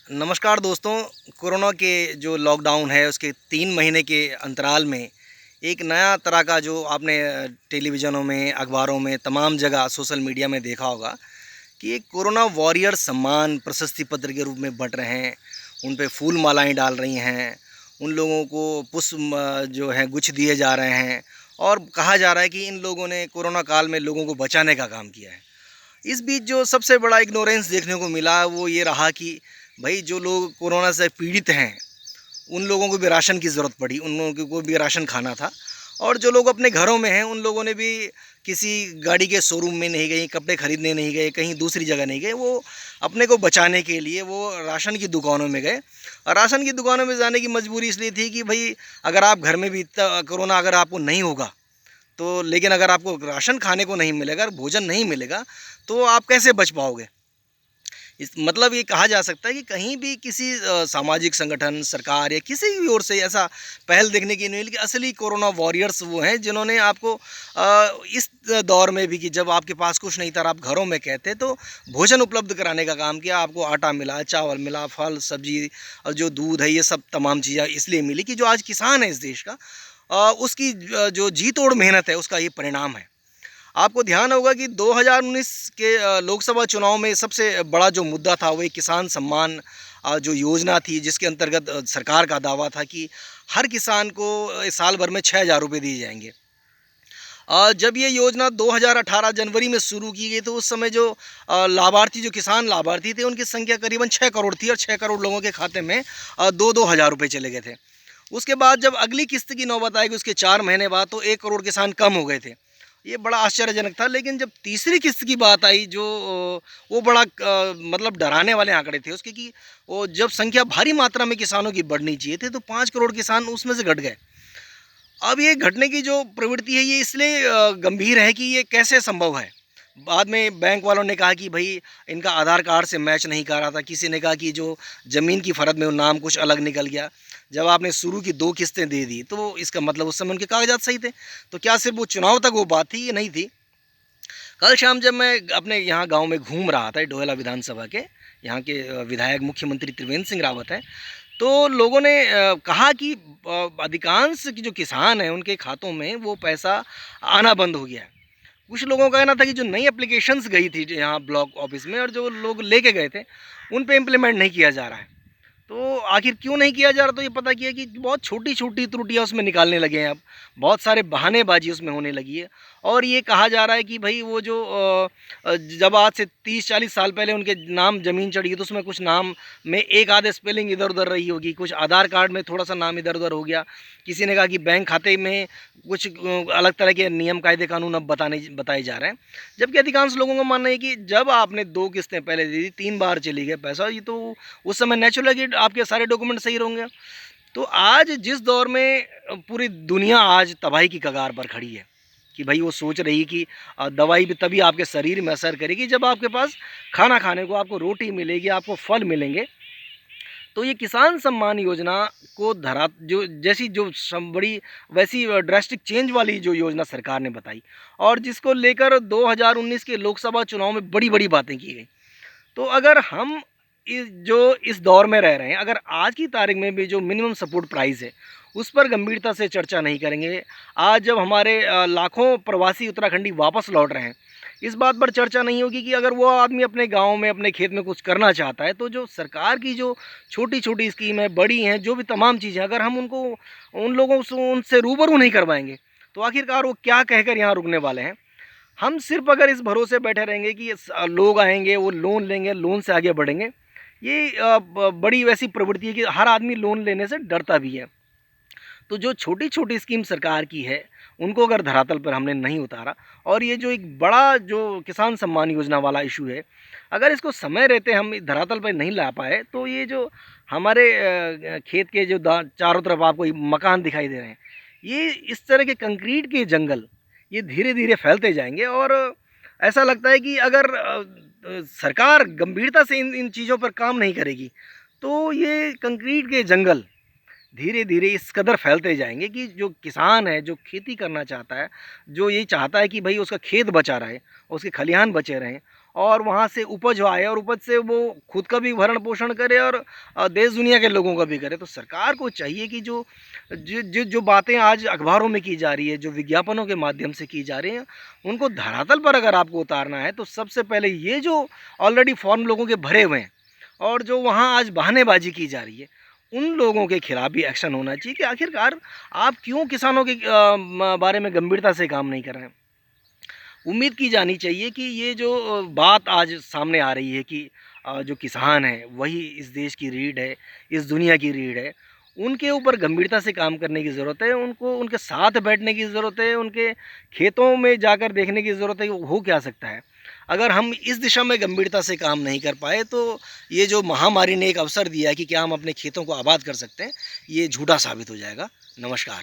नमस्कार दोस्तों। कोरोना के जो लॉकडाउन है उसके 3 महीने के अंतराल में एक नया तरह का जो आपने टेलीविज़नों में, अखबारों में, तमाम जगह सोशल मीडिया में देखा होगा कि एक कोरोना वॉरियर सम्मान प्रशस्ति पत्र के रूप में बँट रहे हैं। उन पे फूल मालाएँ डाल रही हैं, उन लोगों को पुष्प जो है गुच्छ दिए जा रहे हैं और कहा जा रहा है कि इन लोगों ने कोरोना काल में लोगों को बचाने का काम किया है। इस बीच जो सबसे बड़ा इग्नोरेंस देखने को मिला वो ये रहा कि भाई जो लोग कोरोना से पीड़ित हैं उन लोगों को भी राशन की ज़रूरत पड़ी, उन लोगों को भी राशन खाना था। और जो लोग अपने घरों में हैं उन लोगों ने भी किसी गाड़ी के शोरूम में नहीं गए, कपड़े खरीदने नहीं गए, कहीं दूसरी जगह नहीं गए, वो अपने को बचाने के लिए वो राशन की दुकानों में गए। और राशन की दुकानों में जाने की मजबूरी इसलिए थी कि भाई अगर आप घर में भी कोरोना अगर आपको नहीं होगा तो, लेकिन अगर आपको राशन खाने को नहीं मिलेगा, भोजन नहीं मिलेगा, तो आप कैसे बच पाओगे? इस मतलब ये कहा जा सकता है कि कहीं भी किसी सामाजिक संगठन, सरकार या किसी भी ओर से ऐसा पहल देखने की नहीं मिली कि असली कोरोना वॉरियर्स वो हैं जिन्होंने आपको इस दौर में भी कि जब आपके पास कुछ नहीं था और आप घरों में कहते तो भोजन उपलब्ध कराने का काम किया। आपको आटा मिला, चावल मिला, फल, सब्जी और जो दूध है, ये सब तमाम चीज़ें इसलिए मिली कि जो आज किसान है इस देश का, उसकी जो जी तोड़ मेहनत है उसका ये परिणाम है। आपको ध्यान होगा कि 2019 के लोकसभा चुनाव में सबसे बड़ा जो मुद्दा था वो एक किसान सम्मान जो योजना थी, जिसके अंतर्गत सरकार का दावा था कि हर किसान को साल भर में 6,000 रुपये दिए जाएंगे। जब ये योजना 2018 जनवरी में शुरू की गई तो उस समय जो लाभार्थी, जो किसान लाभार्थी थे, उनकी संख्या करीबन 6 करोड़ थी और 6 करोड़ लोगों के खाते में 2-2 हज़ार रुपये चले गए थे। उसके बाद जब अगली किस्त की नौबत आएगी उसके 4 महीने बाद तो 1 करोड़ किसान कम हो गए थे। ये बड़ा आश्चर्यजनक था। लेकिन जब तीसरी किस्त की बात आई जो वो बड़ा मतलब डराने वाले आंकड़े थे उसके कि वो जब संख्या भारी मात्रा में किसानों की बढ़नी चाहिए थी तो 5 करोड़ किसान उसमें से घट गए। अब ये घटने की जो प्रवृत्ति है ये इसलिए गंभीर है कि ये कैसे संभव है। बाद में बैंक वालों ने कहा कि भाई इनका आधार कार्ड से मैच नहीं कर रहा था, किसी ने कहा कि जो ज़मीन की फ़रद में वो नाम कुछ अलग निकल गया। जब आपने शुरू की 2 किस्तें दे दी तो इसका मतलब उस समय उनके कागज़ात सही थे। तो क्या सिर्फ़ वो चुनाव तक वो बात थी? ये नहीं थी। कल शाम जब मैं अपने यहाँ गाँव में घूम रहा था, डोएला विधानसभा के, यहाँ के विधायक मुख्यमंत्री त्रिवेंद्र सिंह रावत हैं, तो लोगों ने कहा कि अधिकांश की जो किसान हैं उनके खातों में वो पैसा आना बंद हो गया है। कुछ लोगों का कहना था कि जो नई एप्लीकेशंस गई थी जो यहाँ ब्लॉक ऑफिस में और जो लोग लेके गए थे उन पे इम्प्लीमेंट नहीं किया जा रहा है। तो आखिर क्यों नहीं किया जा रहा, तो ये पता किया कि बहुत छोटी-छोटी त्रुटियाँ उसमें निकालने लगे हैं अब। बहुत सारे बहानेबाज़ी उसमें होने लगी है और ये कहा जा रहा है कि भई वो जो जब आज से 30-40 साल पहले उनके नाम ज़मीन चढ़ी तो उसमें कुछ नाम में एक आध स्पेलिंग इधर-उधर रही होगी, कुछ आधार कार्ड में थोड़ा-सा नाम इधर-उधर हो गया। किसी ने कहा कि बैंक खाते में कुछ अलग तरह के नियम, कायदे, कानून अब बताए जा रहे हैं। जबकि अधिकांश लोगों का मानना है कि जब आपने 2 किस्तें पहले दे दी, 3 बार चली गई पैसा, ये तो उस समय नेचुरल है कि आपके सारे डॉक्यूमेंट सही होंगे। तो आज जिस दौर में पूरी दुनिया आज तबाही की कगार पर खड़ी है कि भाई वो सोच रही कि दवाई भी तभी आपके शरीर में असर करेगी जब आपके पास खाना खाने को, आपको रोटी मिलेगी, आपको फल मिलेंगे। तो ये किसान सम्मान योजना को धरा जो जैसी जो बड़ी वैसी ड्रास्टिक चेंज वाली जो योजना सरकार ने बताई और जिसको लेकर 2019 के लोकसभा चुनाव में बड़ी-बड़ी बातें की गई। तो अगर हम इस दौर में रह रहे हैं, अगर आज की तारीख में भी जो मिनिमम सपोर्ट प्राइस है, उस पर गंभीरता से चर्चा नहीं करेंगे, आज जब हमारे लाखों प्रवासी उत्तराखंडी वापस लौट रहे हैं, इस बात पर चर्चा नहीं होगी कि अगर वो आदमी अपने गाँव में, अपने खेत में कुछ करना चाहता है, तो जो सरकार की जो छोटी-छोटी स्कीम है, बड़ी हैं, जो भी तमाम चीज़ें, अगर हम उनको उन लोगों से उनसे रूबरू नहीं करवाएँगे, तो आखिरकार वो क्या कहकर यहाँ रुकने वाले हैं। हम सिर्फ अगर इस भरोसे बैठे रहेंगे कि लोग आएंगे, वो लोन लेंगे, लोन से आगे बढ़ेंगे, ये बड़ी वैसी प्रवृत्ति है कि हर आदमी लोन लेने से डरता भी है। तो जो छोटी-छोटी स्कीम सरकार की है, उनको अगर धरातल पर हमने नहीं उतारा और ये जो एक बड़ा जो किसान सम्मान योजना वाला इशू है, अगर इसको समय रहते हम धरातल पर नहीं ला पाए, तो ये जो हमारे खेत के जो चारों तरफ आपको ये मकान दिखाई दे रहे हैं, ये इस तरह के कंक्रीट के जंगल, ये धीरे-धीरे फैलते जाएँगे और ऐसा लगता है कि अगर सरकार गंभीरता से इन इन चीज़ों पर काम नहीं करेगी, तो ये कंक्रीट के जंगल धीरे-धीरे इस कदर फैलते जाएँगे कि जो किसान है, जो खेती करना चाहता है, जो ये चाहता है कि भई उसका खेत बचा रहे, उसके खलिहान बचे रहें और वहाँ से उपज आए और उपज से वो खुद का भी भरण पोषण करे और देश दुनिया के लोगों का भी करे। तो सरकार को चाहिए कि जो बातें आज अखबारों में की जा रही है, जो विज्ञापनों के माध्यम से की जा रही हैं, उनको धरातल पर अगर आपको उतारना है तो सबसे पहले ये जो ऑलरेडी फॉर्म लोगों के भरे हुए हैं और जो वहाँ आज बहानेबाजी की जा रही है, उन लोगों के खिलाफ भी एक्शन होना चाहिए कि आखिरकार आप क्यों किसानों के बारे में गंभीरता से काम नहीं कर रहे हैं। उम्मीद की जानी चाहिए कि ये जो बात आज सामने आ रही है कि जो किसान है वही इस देश की रीढ़ है, इस दुनिया की रीढ़ है, उनके ऊपर गंभीरता से काम करने की ज़रूरत है, उनको उनके साथ बैठने की ज़रूरत है, उनके खेतों में जाकर देखने की ज़रूरत है कि हो क्या सकता है। अगर हम इस दिशा में गंभीरता से काम नहीं कर पाए तो ये जो महामारी ने एक अवसर दिया है कि क्या हम अपने खेतों को आबाद कर सकते हैं, ये झूठा साबित हो जाएगा। नमस्कार।